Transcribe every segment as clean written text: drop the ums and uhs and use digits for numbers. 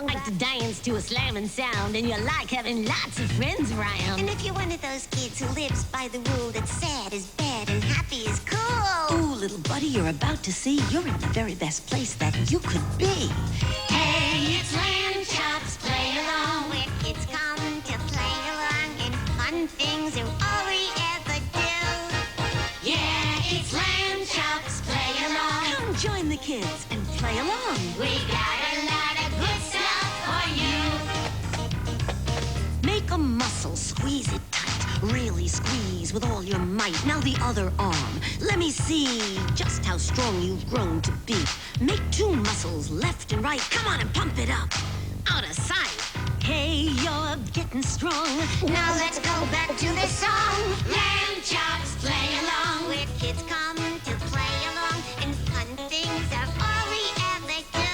Like to dance to a slamming sound, and you like having lots of friends around. And if you're one of those kids who lives by the rule that sad is bad and happy is cool. Ooh, little buddy, you're about to see you're in the very best place that you could be. Hey, it's Lamb Chops, play along. Where kids come to play along, and fun things are all we ever do. Yeah, it's Lamb Chops, play along. Come join the kids and play along. We got a lot of good stuff for you. Make a muscle, squeeze it tight. Really squeeze with all your might. Now the other arm. Let me see just how strong you've grown to be. Make two muscles, left and right. Come on and pump it up. Out of sight. Hey, you're getting strong. Now let's go back to the song. Lamb Chops, play along. Where kids come to play along, and fun things are all we ever do.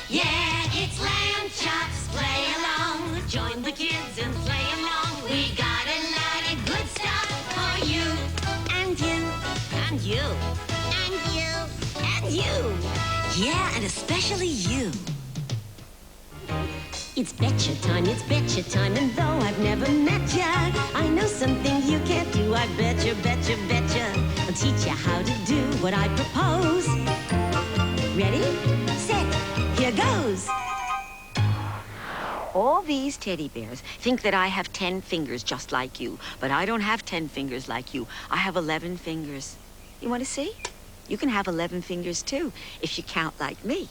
Yeah, it's Lamb Chops, play along. Join the kids and play along. We got a lot of good stuff for you. And you. And you. And you. And you. Yeah, and especially you. It's betcha time, and though I've never met ya, I know something you can't do. I betcha. I'll teach you how to do what I propose. Ready, set, here goes. All these teddy bears think that I have 10 fingers just like you, but I don't have 10 fingers like you. I have 11 fingers. You want to see? You can have 11 fingers too, if you count like me.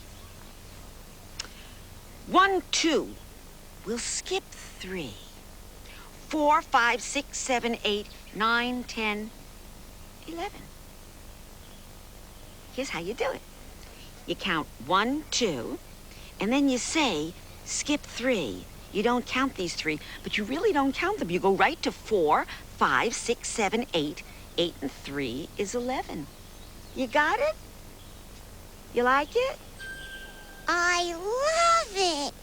1, 2. We'll skip 3. 4, 5, 6, 7, 8, 9, 10, 11. Here's how you do it. You count 1, 2, and then you say, skip 3. You don't count these 3, but you really don't count them. You go right to 4, 5, 6, 7, 8. 8 and 3 is 11. You got it? You like it? I love it.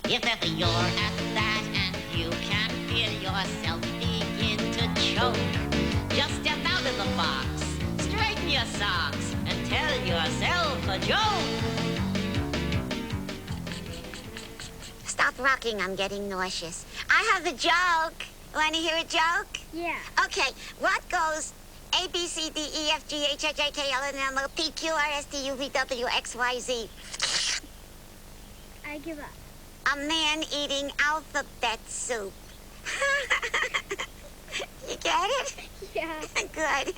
If ever you're at that and you can feel yourself begin to choke, just step out of the box, straighten your socks, and tell yourself a joke. Stop rocking, I'm getting nauseous. I have a joke. Want to hear a joke? Yeah. Okay, what goes A, B, C, D, E, F, G, H, I, J, K, L, N, M, O, P, Q, R, S, T, U, V, W, X, Y, Z? I give up. A man eating alphabet soup. You get it? Yeah. Good.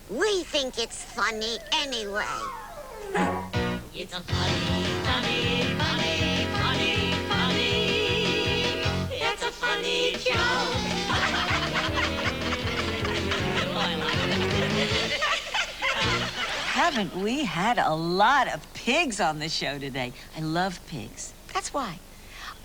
We think it's funny anyway. It's a funny. It's a funny joke. Haven't we had a lot of pigs on the show today? I love pigs. That's why.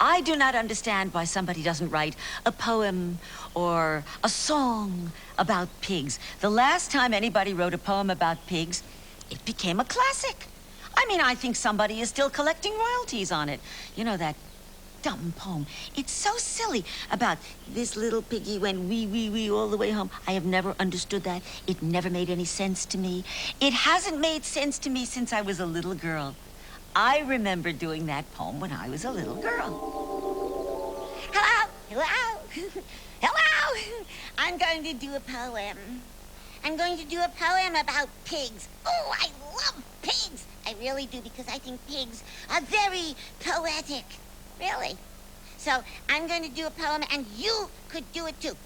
I do not understand why somebody doesn't write a poem or a song about pigs. The last time anybody wrote a poem about pigs, it became a classic. I mean, I think somebody is still collecting royalties on it. You know, that dumb poem. It's so silly about this little piggy went wee all the way home. I have never understood that. It never made any sense to me. It hasn't made sense to me since I was a little girl. I remember doing that poem when I was a little girl. Hello? Hello? I'm going to do a poem. I'm going to do a poem about pigs. Oh, I love pigs. I really do, because I think pigs are very poetic. Really. So I'm going to do a poem, and you could do it too.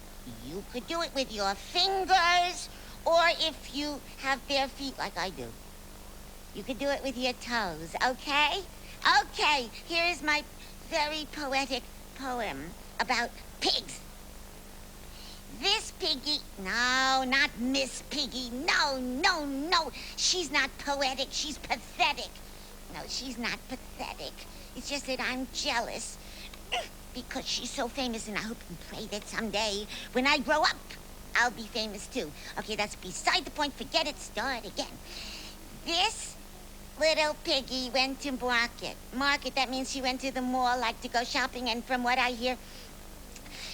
You could do it with your fingers, or if you have bare feet like I do, you could do it with your toes, okay? Okay, here's my very poetic poem about pigs. This piggy, no, not Miss Piggy, no. She's not poetic, she's pathetic. No, she's not pathetic. It's just that I'm jealous because she's so famous, and I hope and pray that someday, when I grow up, I'll be famous too. Okay, that's beside the point. Forget it. Start again. This little piggy went to market. Market, that means she went to the mall, like to go shopping, and from what I hear,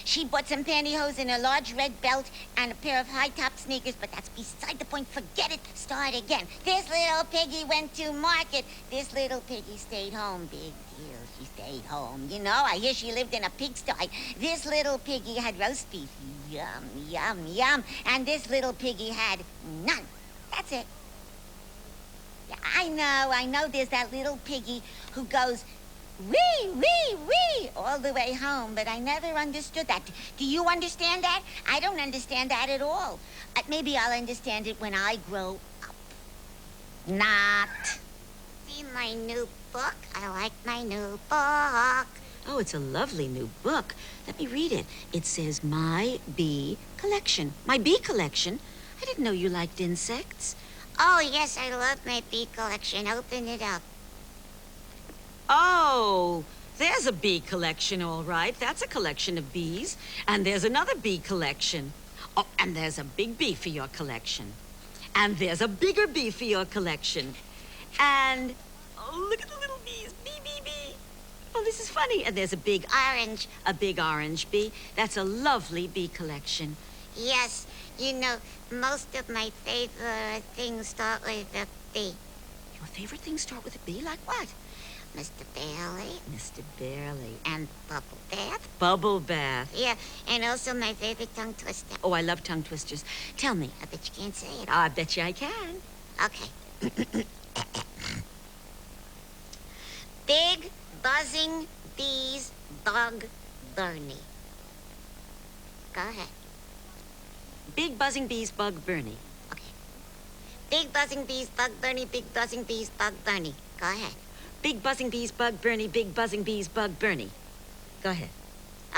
She bought some pantyhose and a large red belt and a pair of high-top sneakers, but that's beside the point. Forget it. Start again. This little piggy went to market. This little piggy stayed home. Big deal. She stayed home. You know, I hear she lived in a pigsty. This little piggy had roast beef. Yum, yum, yum. And this little piggy had none. That's it. Yeah, I know there's that little piggy who goes wee, wee, wee all the way home, but I never understood that. Do you understand that? I don't understand that at all. Maybe I'll understand it when I grow up. Not. See my new book? I like my new book. Oh, it's a lovely new book. Let me read it. It says My Bee Collection. My bee collection? I didn't know you liked insects. Oh, yes, I love my bee collection. Open it up. Oh, there's a bee collection, all right. That's a collection of bees. And there's another bee collection. Oh, and there's a big bee for your collection. And there's a bigger bee for your collection. And, oh, look at the little bees. Bee, bee, bee. Oh, this is funny. And there's a big orange bee. That's a lovely bee collection. Yes, you know, most of my favorite things start with a B. Your favorite things start with a B? Like what? Mr. Bailey Mr. Barely. and Bubble Bath. Bubble bath. Yeah, and also my favorite tongue twister. Oh, I love tongue twisters. Tell me. I bet you can't say it. I bet you I can. Okay. Big buzzing bees bug Bernie. Go ahead. Big buzzing bees bug Bernie. Okay. Big buzzing bees bug Bernie, big buzzing bees bug Bernie. Go ahead. Big buzzing bees bug Bernie, big buzzing bees bug Bernie. Go ahead.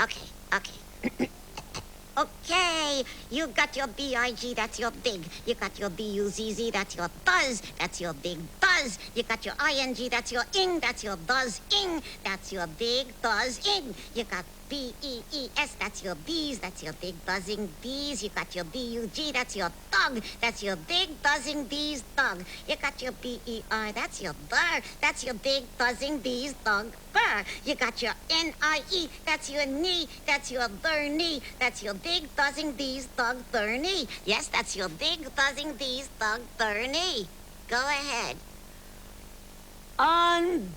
Okay, okay. Okay, you got your B-I-G, that's your big. You got your B-U-Z-Z, that's your buzz. That's your big buzz. You got your I-N-G, that's your ing, that's your buzz-ing. That's your big buzz-ing. You got B-E-E-S, that's your bees, that's your big buzzing bees. You got your B-U-G, that's your dog. That's your big buzzing bees dog. You got your B-E-R, that's your burr. That's your big buzzing bees dog burr. You got your N-I-E, that's your knee. That's your Bernie. That's your big buzzing bees dog Bernie. Yes, that's your big buzzing bees dog Bernie. Go ahead. Unbelievable!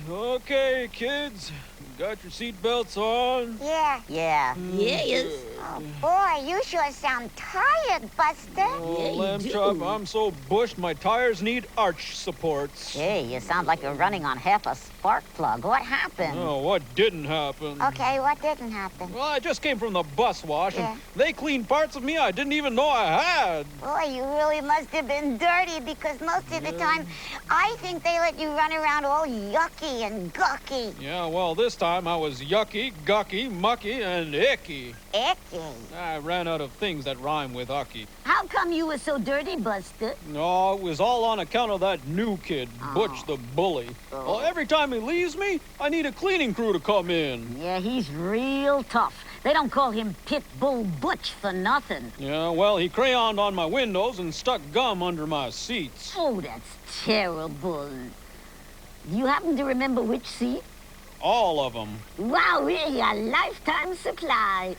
Okay, kids. Got your seatbelts on? Yeah. Yeah, yes. Oh, boy, you sure sound tired, Buster. Oh, Yeah, you lamb do. chop, I'm so bushed my tires need arch supports. Gee, you sound like you're running on half a spark plug. What happened? Oh, what didn't happen? Okay, what didn't happen? Well, I just came from the bus wash, Yeah. and they cleaned parts of me I didn't even know I had. Boy, you really must have been dirty because most of the time I think they let you run around all yucky and gucky. Yeah, well, this time I was yucky, gucky, mucky, and icky. Icky. I ran out of things that rhyme with ucky. How come you were so dirty, Buster? No, it was all on account of that new kid, Butch the bully. Well, every time he leaves me, I need a cleaning crew to come in. Yeah, he's real tough. They don't call him Pit Bull Butch for nothing. Yeah, well, he crayoned on my windows and stuck gum under my seats. Oh, that's terrible. Do you happen to remember which seat? All of them. Wow, really, a lifetime supply.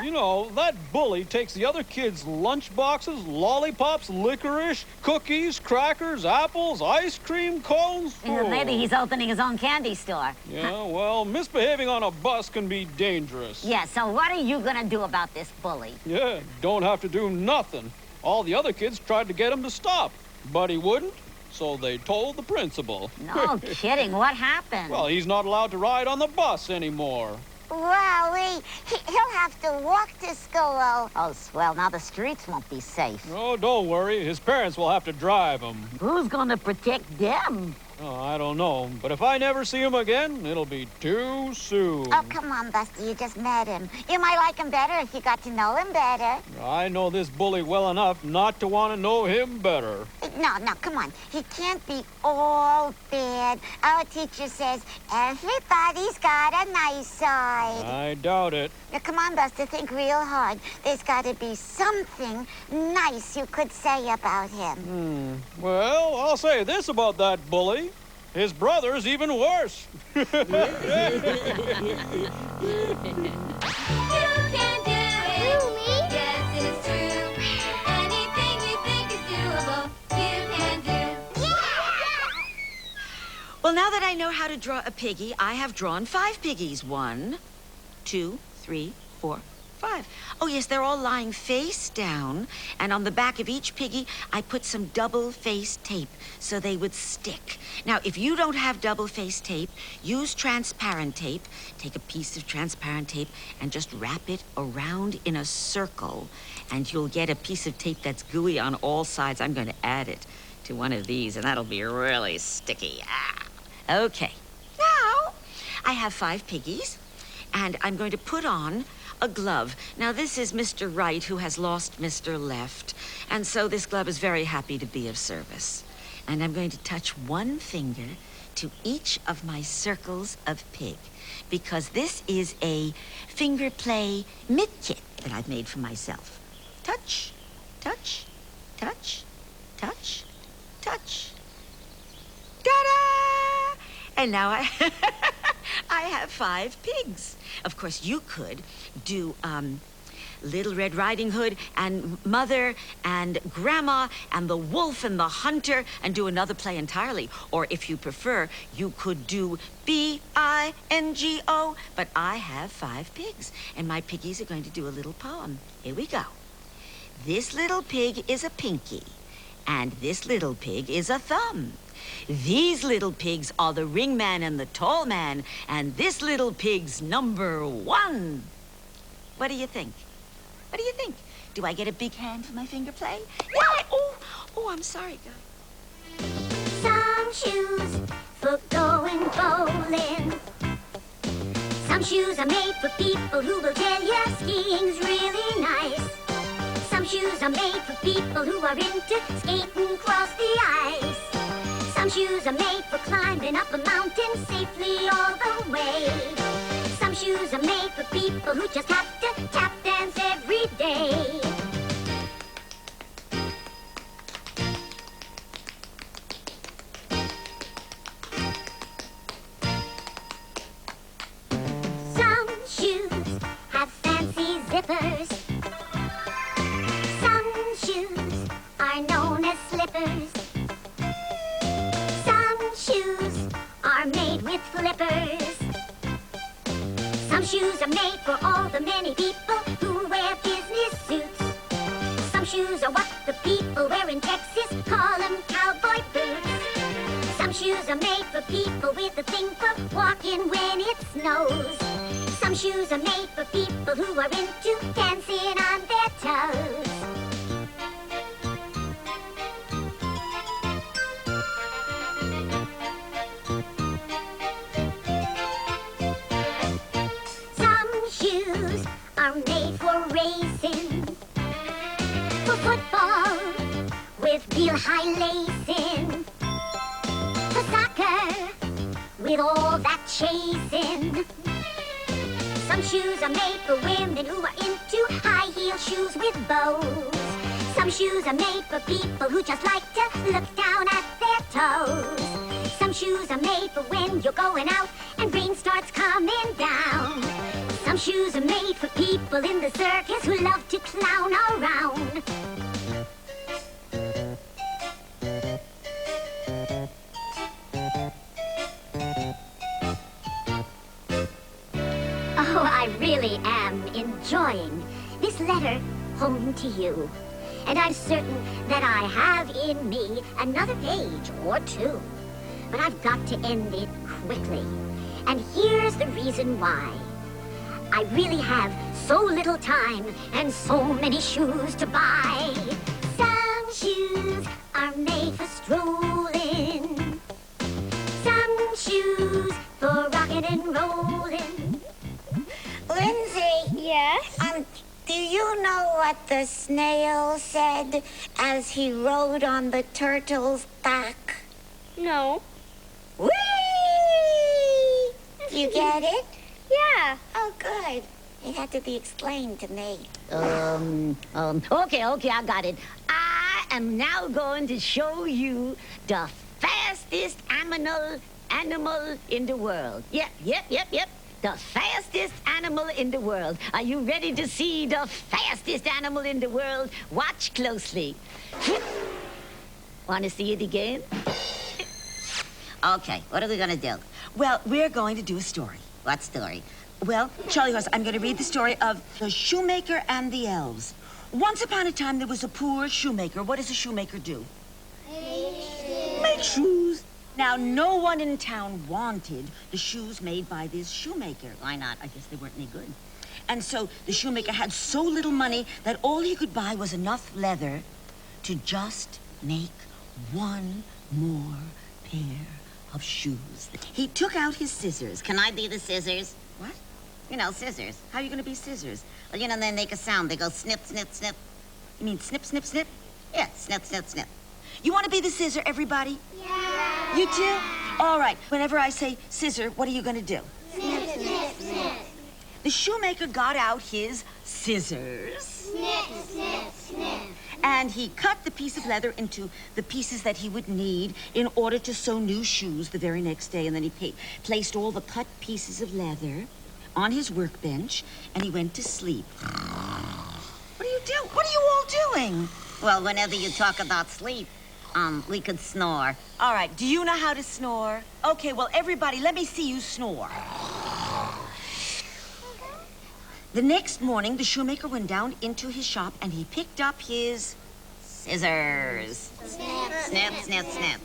You know, that bully takes the other kids' lunch boxes, lollipops, licorice, cookies, crackers, apples, ice cream cones. Maybe he's opening his own candy store. Yeah, well, misbehaving on a bus can be dangerous. Yeah, so what are you gonna do about this bully? Yeah, don't have to do nothing. All the other kids tried to get him to stop, but he wouldn't, so they told the principal. No kidding, what happened? Well, he's not allowed to ride on the bus anymore. Wowie, he'll have to walk to school. Oh, swell, now the streets won't be safe. Oh, don't worry. His parents will have to drive him. Who's gonna protect them? Oh, I don't know. But if I never see him again, it'll be too soon. Oh, come on, Buster, you just met him. You might like him better if you got to know him better. I know this bully well enough not to want to know him better. No, come on. He can't be all bad. Our teacher says everybody's got a nice side. I doubt it. Now, come on, Buster, think real hard. There's got to be something nice you could say about him. Well, I'll say this about that bully. His brother's even worse. You can do it. Yes, it's true. Anything you think is doable, you can do. Well, now that I know how to draw a piggy, I have drawn 5 piggies. 1, 2, 3, 4, 5. Oh, yes, they're all lying face down. And on the back of each piggy, I put some double-faced tape so they would stick. Now, if you don't have double-faced tape, use transparent tape. Take a piece of transparent tape and just wrap it around in a circle. And you'll get a piece of tape that's gooey on all sides. I'm going to add it to one of these, and that'll be really sticky. Okay. Now, I have 5 piggies, and I'm going to put on a glove. Now, this is Mr. Right, who has lost Mr. Left, and so this glove is very happy to be of service. And I'm going to touch one finger to each of my circles of pig, because this is a finger play mitt kit that I've made for myself. Touch, touch, touch, touch, touch. Ta-da! And now I have 5 pigs. Of course, you could do Little Red Riding Hood and Mother and Grandma and the Wolf and the Hunter and do another play entirely. Or if you prefer, you could do B-I-N-G-O. But I have 5 pigs, and my piggies are going to do a little poem. Here we go. This little pig is a pinky, and this little pig is a thumb. These little pigs are the ring man and the tall man, and this little pig's number 1. What do you think? What do you think? Do I get a big hand for my finger play? Yeah. Oh, I'm sorry, guys. Some shoes for going bowling. Some shoes are made for people who will tell you skiing's really nice. Some shoes are made for people who are into skating across the ice. Some shoes are made for climbing up a mountain safely all the way. Some shoes are made for people who just have to tap dance every day. Some shoes have fancy zippers. Some shoes are known as slippers. Shoes are made with flippers. Some shoes are made for all the many people who wear business suits. Some shoes are what the people wear in Texas call them cowboy boots. Some shoes are made for people with a thing for walking when it snows. Some shoes are made for people who are into dancing on their toes. Are made for racing, for football with real high lacing, for soccer with all that chasing. Some shoes are made for women who are into high heel shoes with bows. Some shoes are made for people who just like to look down at their toes. Some shoes are made for when you're going out and rain starts coming down. Some shoes are made for people in the circus who love to clown around. Oh, I really am enjoying this letter home to you. And I'm certain that I have in me another page or 2. But I've got to end it quickly. And here's the reason why. I really have so little time and so many shoes to buy. Some shoes are made for strolling. Some shoes for rocking and rolling. Lindsay. Yes? Do you know what the snail said as he rode on the turtle's back? No. Whee! You get it? Yeah. Oh, good. It had to be explained to me. Okay, I got it. I am now going to show you the fast fastest animal in the world. Yep. The fastest animal in the world. Are you ready to see the fastest animal in the world? Watch closely. Want to see it again? Okay, what are we gonna do? Well, we're going to do a story. What story? Well, Charlie Horse, I'm going to read the story of the shoemaker and the elves. Once upon a time, there was a poor shoemaker. What does a shoemaker do? Make shoes. Now, no one in town wanted the shoes made by this shoemaker. Why not? I guess they weren't any good. And so the shoemaker had so little money that all he could buy was enough leather to just make one more pair of shoes. He took out his scissors. Can I be the scissors? What? You know, scissors. How are you going to be scissors? Well, you know, they make a sound. They go snip, snip, snip. You mean snip, snip, snip? Yeah, snip, snip, snip. You want to be the scissor, everybody? Yeah. You do? All right. Whenever I say scissor, what are you going to do? Snip, snip, snip. The shoemaker got out his scissors. Snip, snip, snip. And he cut the piece of leather into the pieces that he would need in order to sew new shoes the very next day. And then he placed all the cut pieces of leather on his workbench, and he went to sleep. What are you doing? What are you all doing? Well, whenever you talk about sleep, we could snore. All right, do you know how to snore? Okay, well, everybody, let me see you snore. The next morning, the shoemaker went down into his shop, and he picked up his Scissors. Snip, Snip, snip, snip.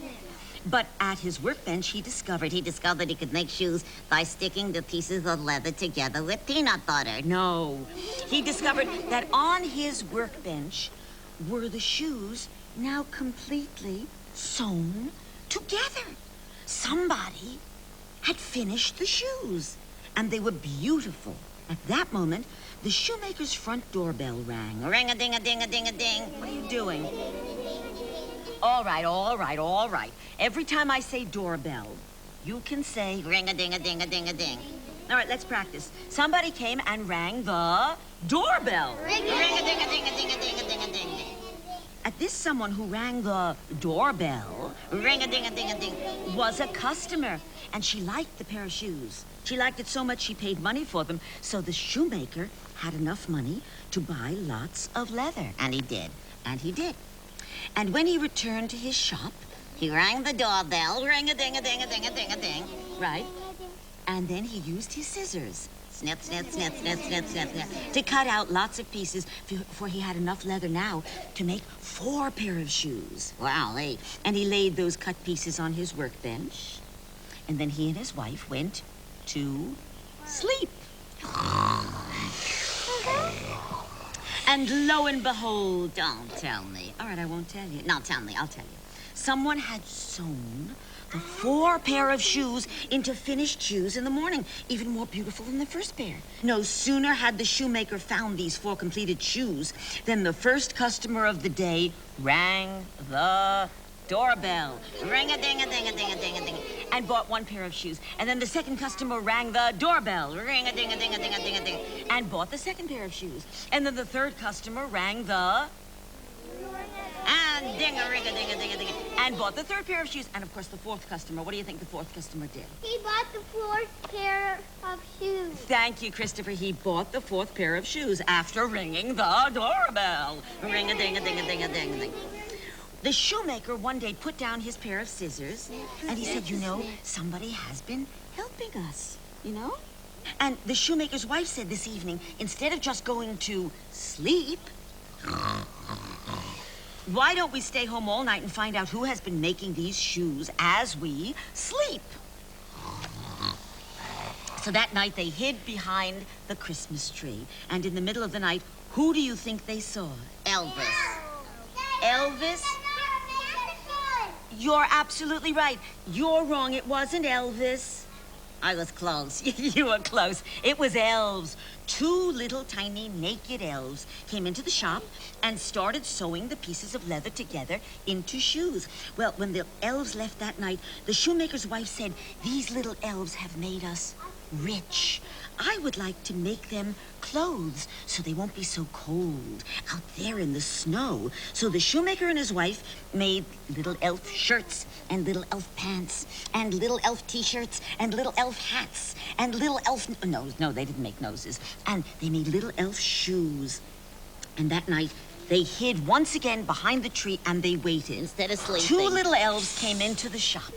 But at his workbench, he discovered He discovered he could make shoes by sticking the pieces of leather together with peanut butter. No. He discovered that on his workbench were the shoes now completely sewn together. Somebody had finished the shoes, and they were beautiful. At that moment, the shoemaker's front doorbell rang. Ring-a-ding-a-ding-a-ding-a-ding. What are you doing? All right, all right, all right. Every time I say doorbell, you can say Ring-a-ding-a-ding-a-ding-a-ding. All right, let's practice. Somebody came and rang the doorbell. Ring-a-ding-a-ding-a-ding-a-ding-a-ding. At this, someone who rang the doorbell Ring-a-ding-a-ding-a-ding. was a customer, and she liked the pair of shoes. She liked it so much she paid money for them, so the shoemaker had enough money to buy lots of leather. And he did. And he did. And when he returned to his shop, He rang the doorbell. Ring-a-ding-a-ding-a-ding-a-ding-a-ding. right, and then he used his scissors Snip, snip, snip, snip, snip, snip, snip. to cut out lots of pieces, for he had enough leather now to make 4 pair of shoes. Wow, And he laid those cut pieces on his workbench, and then he and his wife went to sleep. And lo and behold, don't tell me. all right, I won't tell you. No, tell me, I'll tell you. Someone had sewn the 4 pair of shoes into finished shoes in the morning, even more beautiful than the first pair. No sooner had the shoemaker found these 4 completed shoes than the first customer of the day rang the doorbell Ring-a-ding-a-ding-a-ding-a-ding-a-ding. and bought 1 pair of shoes. And then the second customer rang the doorbell Ring-a-ding-a-ding-a-ding-a-ding-a-ding. and bought the second pair of shoes. And then the third customer rang the And ding-a-ring-a-ding-a-ding-a-ding. and bought the third pair of shoes. And of course, the fourth customer. What do you think the fourth customer did? He bought the 4th pair of shoes. Thank you, Christopher. He bought the 4th pair of shoes after ringing the doorbell. Ring-a-ding-a-ding-a-ding-a-ding-a-ding. The shoemaker one day put down his pair of scissors, and he said, you know, somebody has been helping us, you know? And the shoemaker's wife said this evening, instead of just going to sleep, why don't we stay home all night and find out who has been making these shoes as we sleep? So that night they hid behind the Christmas tree, and in the middle of the night, who do you think they saw? Elvis. Elvis? You're absolutely right. You're wrong. It wasn't Elvis. I was close. You were close. It was elves. 2 little tiny naked elves came into the shop and started sewing the pieces of leather together into shoes. Well, when the elves left that night, the shoemaker's wife said, these little elves have made us rich. I would like to make them clothes so they won't be so cold out there in the snow. So the shoemaker and his wife made little elf shirts and little elf pants and little elf t-shirts and little elf hats and little elf no, they didn't make noses. And they made little elf shoes. And that night, they hid once again behind the tree and they waited. Instead of sleeping. 2 little elves came into the shop.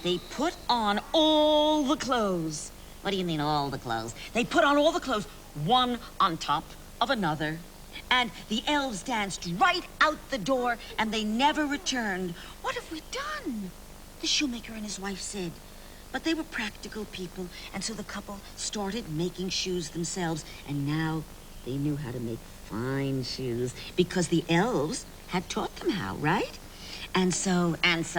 They put on all the clothes. What do you mean, all the clothes? They put on all the clothes, one on top of another. And the elves danced right out the door, and they never returned. What have we done? The shoemaker and his wife said. But they were practical people, and so the couple started making shoes themselves. And now they knew how to make fine shoes because the elves had taught them how, right? And so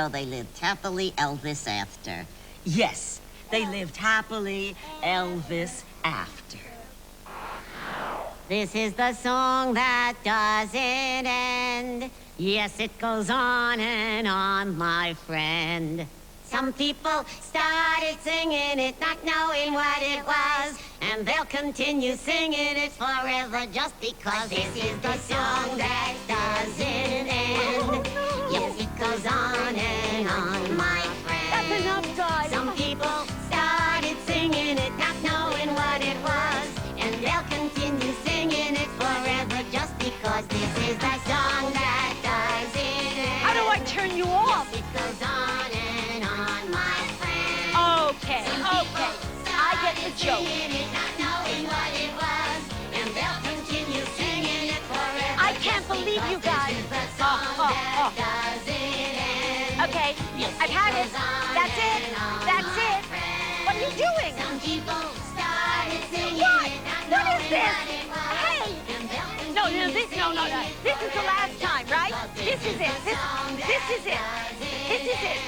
they lived happily Elvis after. yes, they lived happily Elvis after. This is the song that doesn't end. Yes, it goes on and on, my friend. Some people started singing it, not knowing what it was, and they'll continue singing it forever just because this is the song that doesn't end. Yes, it goes on and on, my friend. That's enough, guys. Some people started singing it, not knowing what it was, and they'll continue singing it forever just because this is the song that doesn't end. How do I turn you off? Yes, it goes on and on, my friend. Okay, okay. I get the joke. Singing it, not knowing what it was, and they'll continue singing it forever. I can't believe you guys. Okay, I've had it. That's it. That's it. What are you doing? Some people started singing What? it, not What is knowing this? what it was, Hey! and they'll No, continue this is the last time, right? This is it. This is it. This is it.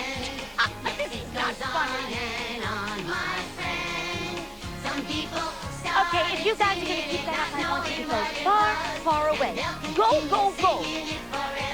This is not funny. and on, my friend. Some people Okay, if you guys are gonna keep that up, I want you to go far, far away. Go, go, go. singing it forever.